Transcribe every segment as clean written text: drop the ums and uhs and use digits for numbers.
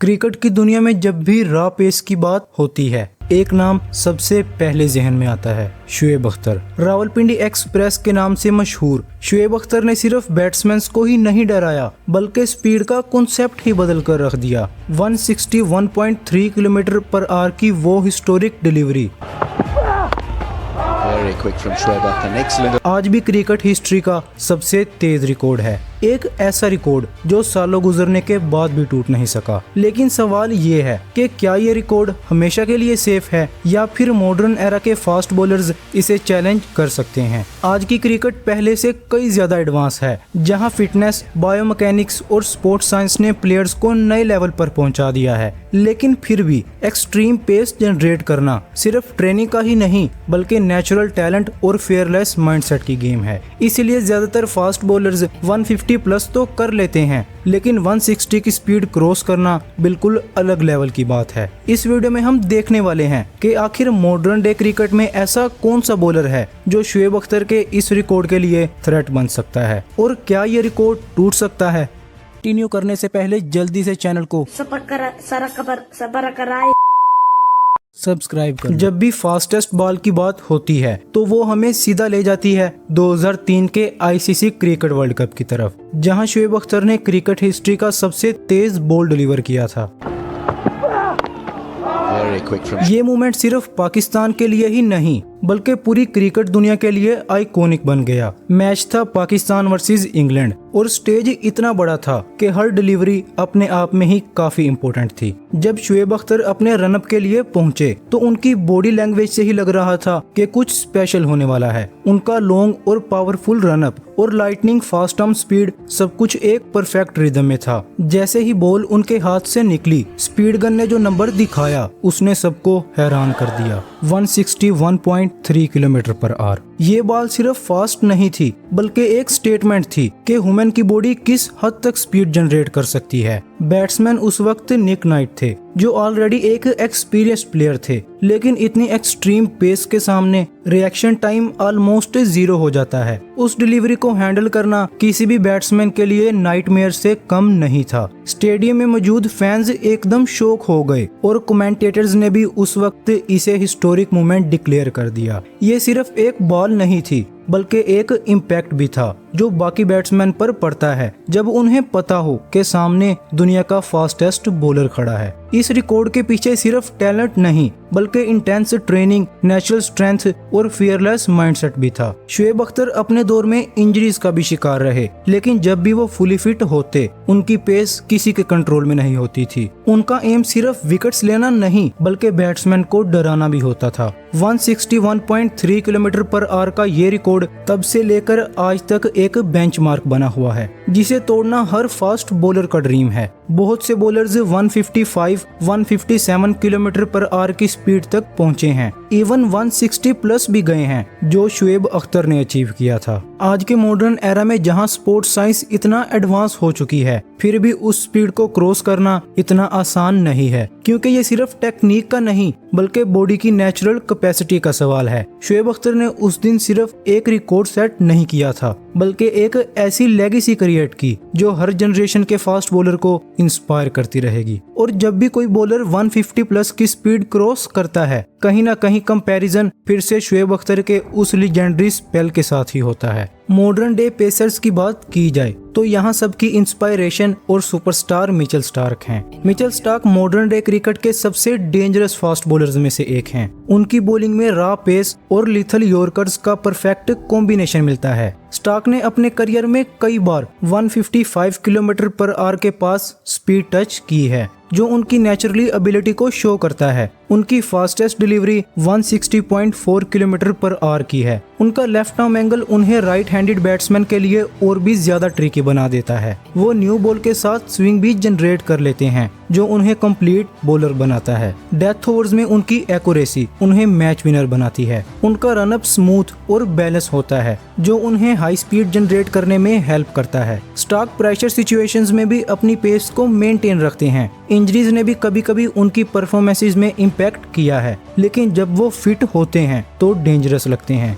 Cricket की दुनिया में जब भी रॉ पेस की बात होती है, एक नाम सबसे पहले जहन में आता है, शुएब अख्तर। रावलपिंडी एक्सप्रेस के नाम से मशहूर शुएब अख्तर ने सिर्फ बैट्समैन को ही नहीं डराया, बल्कि स्पीड का कॉन्सेप्ट ही बदल कर रख दिया। 161.3 किलोमीटर पर आवर की वो हिस्टोरिक डिलीवरी आज भी क्रिकेट हिस्ट्री का सबसे तेज रिकॉर्ड है। एक ऐसा रिकॉर्ड जो सालों गुजरने के बाद भी टूट नहीं सका। लेकिन सवाल ये है कि क्या ये रिकॉर्ड हमेशा के लिए सेफ है या फिर मॉडर्न एरा के फास्ट बॉलर्स इसे चैलेंज कर सकते हैं। आज की क्रिकेट पहले से कई ज्यादा एडवांस है, जहां फिटनेस, बायोमैकेनिक्स और स्पोर्ट्स साइंस ने प्लेयर्स को नए लेवल पर पहुंचा दिया है। लेकिन फिर भी एक्सट्रीम पेस जनरेट करना सिर्फ ट्रेनिंग का ही नहीं, बल्कि नेचुरल टैलेंट और फेयरलेस माइंडसेट की गेम है। इसीलिए ज्यादातर फास्ट बॉलर्स 150 प्लस तो कर लेते हैं, लेकिन 160 की स्पीड क्रॉस करना बिल्कुल अलग लेवल की बात है। इस वीडियो में हम देखने वाले हैं कि आखिर मॉडर्न डे क्रिकेट में ऐसा कौन सा बॉलर है जो शुएब अख्तर के इस रिकॉर्ड के लिए थ्रेट बन सकता है, और क्या ये रिकॉर्ड टूट सकता है। कंटिन्यू करने से पहले जल्दी से चैनल को सब्सक्राइब कर। जब भी फास्टेस्ट बॉल की बात होती है तो वो हमें सीधा ले जाती है 2003 के आईसीसी क्रिकेट वर्ल्ड कप की तरफ, जहां शुएब अख्तर ने क्रिकेट हिस्ट्री का सबसे तेज बॉल डिलीवर किया था। ये मूवमेंट सिर्फ पाकिस्तान के लिए ही नहीं, बल्कि पूरी क्रिकेट दुनिया के लिए आइकॉनिक बन गया। मैच था पाकिस्तान वर्सेस इंग्लैंड और स्टेज इतना बड़ा था कि हर डिलीवरी अपने आप में ही काफी इम्पोर्टेंट थी। जब शुएब अख्तर अपने रनअप के लिए पहुंचे तो उनकी बॉडी लैंग्वेज से ही लग रहा था कि कुछ स्पेशल होने वाला है। उनका लॉन्ग और पावरफुल रनअप और लाइटनिंग फास्ट आर्म स्पीड, सब कुछ एक परफेक्ट रिदम में था। जैसे ही बॉल उनके हाथ से निकली, स्पीड गन ने जो नंबर दिखाया उसने सबको हैरान कर दिया। 161.3 किलोमीटर पर आवर। ये बॉल सिर्फ फास्ट नहीं थी, बल्कि एक स्टेटमेंट थी कि ह्यूमन की बॉडी किस हद तक स्पीड जनरेट कर सकती है। बैट्समैन उस वक्त निक नाइट थे, जो ऑलरेडी एक एक्सपीरियंस्ड प्लेयर थे, लेकिन इतनी एक्सट्रीम पेस के सामने रिएक्शन टाइम ऑलमोस्ट 0 हो जाता है। उस डिलीवरी को हैंडल करना किसी भी बैट्समैन के लिए नाइटमेयर से कम नहीं था। स्टेडियम में मौजूद फैंस एकदम शॉक हो गए और कमेंटेटर्स ने भी उस वक्त इसे हिस्टोरिक मोमेंट डिक्लेयर कर दिया। ये सिर्फ एक बॉल नहीं थी, बल्कि एक इम्पैक्ट भी था जो बाकी बैट्समैन पर पड़ता है जब उन्हें पता हो कि सामने दुनिया का फास्टेस्ट बॉलर खड़ा है। इस रिकॉर्ड के पीछे सिर्फ टैलेंट नहीं, बल्कि इंटेंस ट्रेनिंग, नेचुरल स्ट्रेंथ और फियरलेस माइंडसेट भी था। शुएब अख्तर अपने दौर में इंजरीज का भी शिकार रहे, लेकिन जब भी वो फुली फिट होते, उनकी पेस किसी के कंट्रोल में नहीं होती थी। उनका एम सिर्फ विकेट्स लेना नहीं, बल्कि बैट्समैन को डराना भी होता था। 161.3 किलोमीटर पर आवर का ये रिकॉर्ड तब से लेकर आज तक एक बेंचमार्क बना हुआ है, जिसे तोड़ना हर फास्ट बॉलर का ड्रीम है। बहुत से बॉलर्स 155, 157 किलोमीटर पर आवर की स्पीड तक पहुंचे हैं, इवन 160 प्लस भी गए हैं, जो शुएब अख्तर ने अचीव किया था। आज के मॉडर्न एरा में जहां स्पोर्ट्स साइंस इतना एडवांस हो चुकी है, फिर भी उस स्पीड को क्रॉस करना इतना आसान नहीं है, क्योंकि ये सिर्फ टेक्निक का नहीं, बल्कि बॉडी की नेचुरल कैपेसिटी का सवाल है। शुएब अख्तर ने उस दिन सिर्फ एक रिकॉर्ड सेट नहीं किया था, बल्कि एक ऐसी लेगेसी क्रिएट की जो हर जनरेशन के फास्ट बॉलर को इंस्पायर करती रहेगी। और जब भी कोई बॉलर 150 प्लस की स्पीड क्रॉस करता है, कहीं ना कहीं कंपैरिजन फिर से शुएब अख्तर के उस लीजेंडरी स्पेल के साथ ही होता है। मॉडर्न डे पेसर्स की बात की जाए तो यहाँ सबकी इंस्पायरेशन और सुपरस्टार मिचेल स्टार्क हैं। Mitchell Starc modern day cricket के सबसे डेंजरस फास्ट बॉलर्स में से एक हैं। उनकी बॉलिंग में रॉ पेस और लिथल यॉर्कर्स का परफेक्ट कॉम्बिनेशन मिलता है। स्टार्क ने अपने करियर में कई बार 155 किलोमीटर पर आवर के पास स्पीड टच की है, जो उनकी नेचुरली एबिलिटी को शो करता है। उनकी fastest delivery 160.4 kilometre per hour की है। उनका लेफ्ट आर्म एंगल उन्हें राइट हैंडेड बैट्समैन के लिए और भी ज्यादा ट्रिकी बना देता है। वो न्यू बॉल के साथ स्विंग भी जनरेट कर लेते हैं, जो उन्हें कंप्लीट बॉलर बनाता है। डेथ ओवर्स में उनकी एक्यूरेसी उन्हें मैच विनर बनाती है। उनका रनअप स्मूथ और बैलेंस होता है, जो उन्हें हाई स्पीड जनरेट करने में हेल्प करता है। स्टार्क प्रेशर सिचुएशंस में भी अपनी पेस को मेंटेन रखते हैं। इंजरीज ने भी कभी कभी उनकी परफॉर्मेंसेस में इम्पैक्ट किया है, लेकिन जब वो फिट होते हैं तो डेंजरस लगते हैं।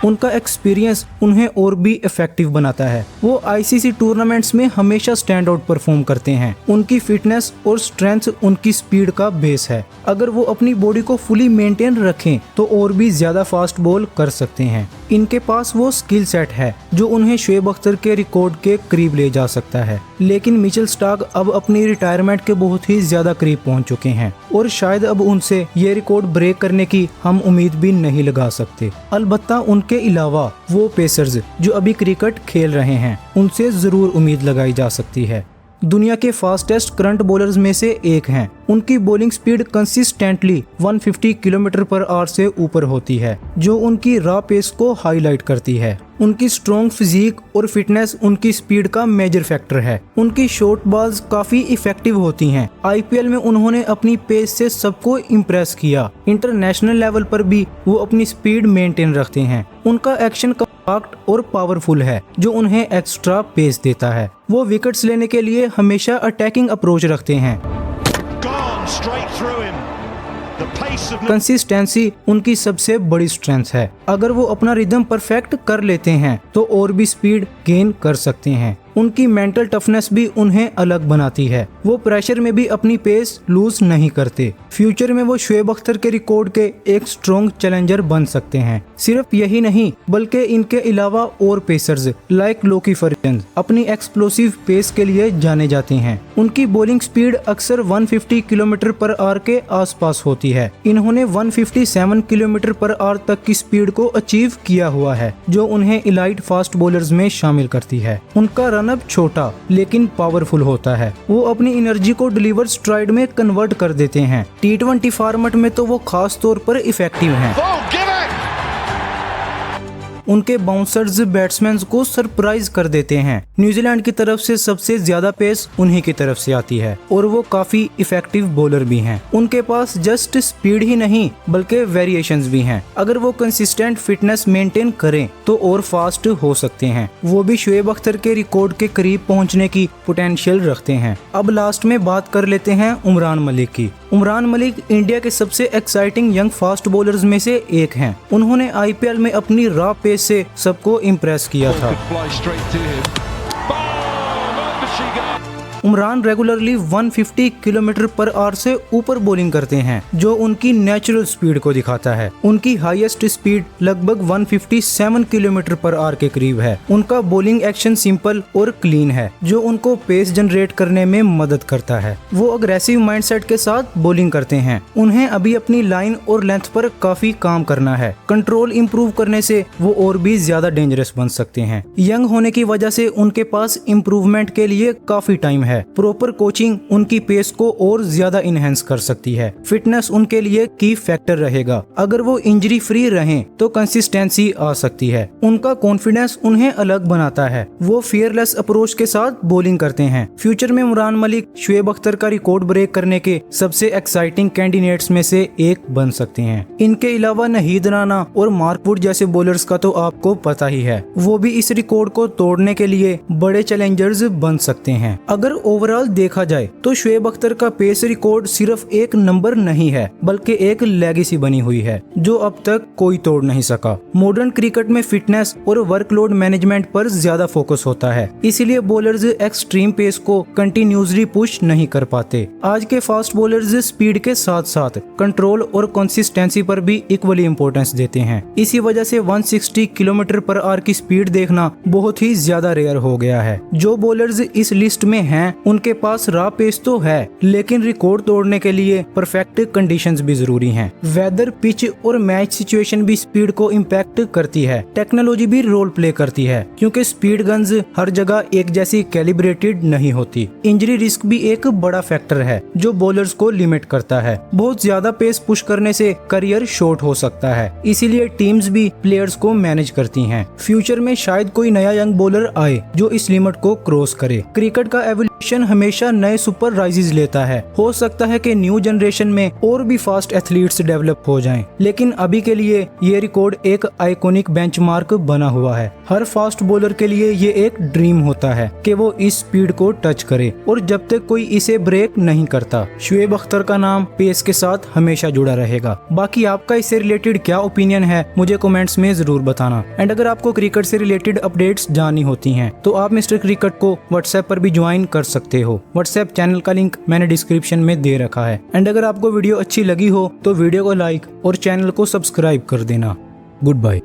उनका एक्सपीरियंस उन्हें और भी इफेक्टिव बनाता है। वो आईसीसी टूर्नामेंट्स में हमेशा स्टैंड आउट परफॉर्म करते हैं। उनकी फिटनेस और स्ट्रेंथ उनकी स्पीड का बेस है। अगर वो अपनी बॉडी को फुली मेंटेन रखें तो और भी ज्यादा फास्ट बॉल कर सकते हैं। इनके पास वो स्किल सेट है जो उन्हें शोएब अख्तर के रिकॉर्ड के करीब ले जा सकता है। लेकिन मिचेल स्टार्क अब अपनी रिटायरमेंट के बहुत ही ज्यादा करीब पहुंच चुके हैं और शायद अब उनसे ये रिकॉर्ड ब्रेक करने की हम उम्मीद भी नहीं लगा सकते। अलबत्ता उनके अलावा वो पेसर्स जो अभी क्रिकेट खेल रहे हैं उनसे जरूर उम्मीद लगाई जा सकती है। दुनिया के फास्टेस्ट करंट बॉलर्स में से एक हैं। उनकी bowling speed consistently 150 kilometre per hour से ऊपर होती है जो उनकी रॉ पेस को हाईलाइट करती है। उनकी स्ट्रॉन्ग फिजिक और फिटनेस उनकी स्पीड का मेजर फैक्टर है। उनकी शॉर्ट बॉल्स काफी इफेक्टिव होती हैं। आईपीएल में उन्होंने अपनी पेस से सबको इम्प्रेस किया। इंटरनेशनल लेवल पर भी वो अपनी स्पीड मेंटेन रखते हैं। उनका एक्शन कॉम्पैक्ट और पावरफुल है जो उन्हें एक्स्ट्रा पेस देता है। वो विकेट्स लेने के लिए हमेशा अटैकिंग अप्रोच रखते हैं। कंसिस्टेंसी उनकी सबसे बड़ी स्ट्रेंथ है। अगर वो अपना रिदम परफेक्ट कर लेते हैं तो और भी स्पीड गेन कर सकते हैं। उनकी मेंटल टफनेस भी उन्हें अलग बनाती है। वो प्रेशर में भी अपनी पेस लूज नहीं करते। फ्यूचर में वो शोएब अख्तर के रिकॉर्ड के एक स्ट्रॉन्ग चैलेंजर बन सकते हैं। सिर्फ यही नहीं बल्कि इनके अलावा और पेसर्स लाइक लोकी फर्गसन अपनी एक्सप्लोसिव पेस के लिए जाने जाते हैं। उनकी बॉलिंग स्पीड अक्सर 150 किलोमीटर पर आवर के आसपास होती है। इन्होंने 157 किलोमीटर पर आवर तक की स्पीड को अचीव किया हुआ है जो उन्हें इलाइट फास्ट बॉलर्स में शामिल करती है। उनका रनअप छोटा लेकिन पावरफुल होता है। वो अपनी एनर्जी को डिलीवर स्ट्राइड में कन्वर्ट कर देते हैं। T20 फॉर्मेट में तो वो खास तौर पर इफेक्टिव हैं। उनके बाउंसर्स बैट्समैन को सरप्राइज कर देते हैं। न्यूजीलैंड की तरफ से सबसे ज्यादा पेस उन्हीं की तरफ से आती है और वो काफी इफेक्टिव बॉलर भी हैं। उनके पास जस्ट स्पीड ही नहीं बल्कि वेरिएशंस भी हैं। अगर वो कंसिस्टेंट फिटनेस मेंटेन करें तो और फास्ट हो सकते हैं। वो भी शोएब अख्तर के रिकॉर्ड के करीब पहुंचने की पोटेंशियल रखते हैं। अब लास्ट में बात कर लेते हैं उमरान मलिक की। उमरान मलिक इंडिया के सबसे एक्साइटिंग यंग फास्ट बॉलर्स में से एक हैं। उन्होंने आईपीएल में अपनी रॉ पेस से सबको इम्प्रेस किया था। Umran regularly 150 kilometre per hour से ऊपर बॉलिंग करते हैं जो उनकी नेचुरल स्पीड को दिखाता है। उनकी हाईएस्ट स्पीड लगभग 157 किलोमीटर पर आवर के करीब है। उनका बॉलिंग एक्शन सिंपल और क्लीन है जो उनको पेस जनरेट करने में मदद करता है। वो अग्रेसिव माइंडसेट के साथ बॉलिंग करते हैं। उन्हें अभी अपनी लाइन और लेंथ पर काफी काम करना है। कंट्रोल इंप्रूव करने से वो और भी ज्यादा डेंजरस बन सकते हैं। यंग होने की वजह से उनके पास इम्प्रूवमेंट के लिए काफी टाइम है। प्रॉपर कोचिंग उनकी पेस को और ज्यादा इनहेंस कर सकती है। फिटनेस उनके लिए की फैक्टर रहेगा। अगर वो इंजरी फ्री रहें तो कंसिस्टेंसी आ सकती है। उनका कॉन्फिडेंस उन्हें अलग बनाता है। वो फियरलेस अप्रोच के साथ बॉलिंग करते हैं। फ्यूचर में उमरान मलिक शोएब अख्तर का रिकॉर्ड ब्रेक करने के सबसे एक्साइटिंग कैंडिडेट्स में से एक बन सकते हैं। इनके अलावा नहीद राना और मार्क वुड जैसे बॉलर्स का तो आपको पता ही है। वो भी इस रिकॉर्ड को तोड़ने के लिए बड़े चैलेंजर्स बन सकते हैं। अगर ओवरऑल देखा जाए तो शोएब अख्तर का पेस रिकॉर्ड सिर्फ एक नंबर नहीं है बल्कि एक लेगेसी बनी हुई है जो अब तक कोई तोड़ नहीं सका। मॉडर्न क्रिकेट में फिटनेस और वर्कलोड मैनेजमेंट पर ज्यादा फोकस होता है, इसलिए बॉलर्स एक्सट्रीम पेस को कंटिन्यूसली पुश नहीं कर पाते। आज के फास्ट बॉलर्स स्पीड के साथ साथ कंट्रोल और कंसिस्टेंसी पर भी इक्वली इंपॉर्टेंस देते हैं। इसी वजह से 160 किलोमीटर पर आवर की स्पीड देखना बहुत ही ज्यादा रेयर हो गया है। जो बॉलर्स इस लिस्ट में हैं उनके पास रॉ पेस तो है लेकिन रिकॉर्ड तोड़ने के लिए परफेक्ट कंडीशंस भी जरूरी हैं। वेदर, पिच और मैच सिचुएशन भी स्पीड को इम्पैक्ट करती है। टेक्नोलॉजी भी रोल प्ले करती है क्योंकि स्पीड गन्स हर जगह एक जैसी कैलिब्रेटेड नहीं होती। इंजरी रिस्क भी एक बड़ा फैक्टर है जो बॉलर्स को लिमिट करता है। बहुत ज्यादा पेस पुश करने से करियर शॉर्ट हो सकता है, इसीलिए टीम्स भी प्लेयर्स को मैनेज करती हैं। फ्यूचर में शायद कोई नया यंग बॉलर आए जो इस लिमिट को क्रॉस करे। क्रिकेट का एवोल्यूशन जनरेशन हमेशा नए सुपर राइजेस लेता है। हो सकता है कि न्यू जनरेशन में और भी फास्ट एथलीट्स डेवलप हो जाएं, लेकिन अभी के लिए ये रिकॉर्ड एक आइकॉनिक बेंचमार्क बना हुआ है। हर फास्ट बॉलर के लिए ये एक ड्रीम होता है कि वो इस स्पीड को टच करे, और जब तक कोई इसे ब्रेक नहीं करता, शुएब अख्तर का नाम पेस के साथ हमेशा जुड़ा रहेगा। बाकी आपका इससे रिलेटेड क्या ओपिनियन है मुझे कमेंट्स में जरूर बताना। एंड अगर आपको क्रिकेट से रिलेटेड अपडेट्स जाननी होती हैं तो आप मिस्टर क्रिकेट को व्हाट्सएप पर भी ज्वाइन कर सकते हो। व्हाट्सएप चैनल का लिंक मैंने डिस्क्रिप्शन में दे रखा है। एंड अगर आपको वीडियो अच्छी लगी हो तो वीडियो को लाइक और चैनल को सब्सक्राइब कर देना। Good bye.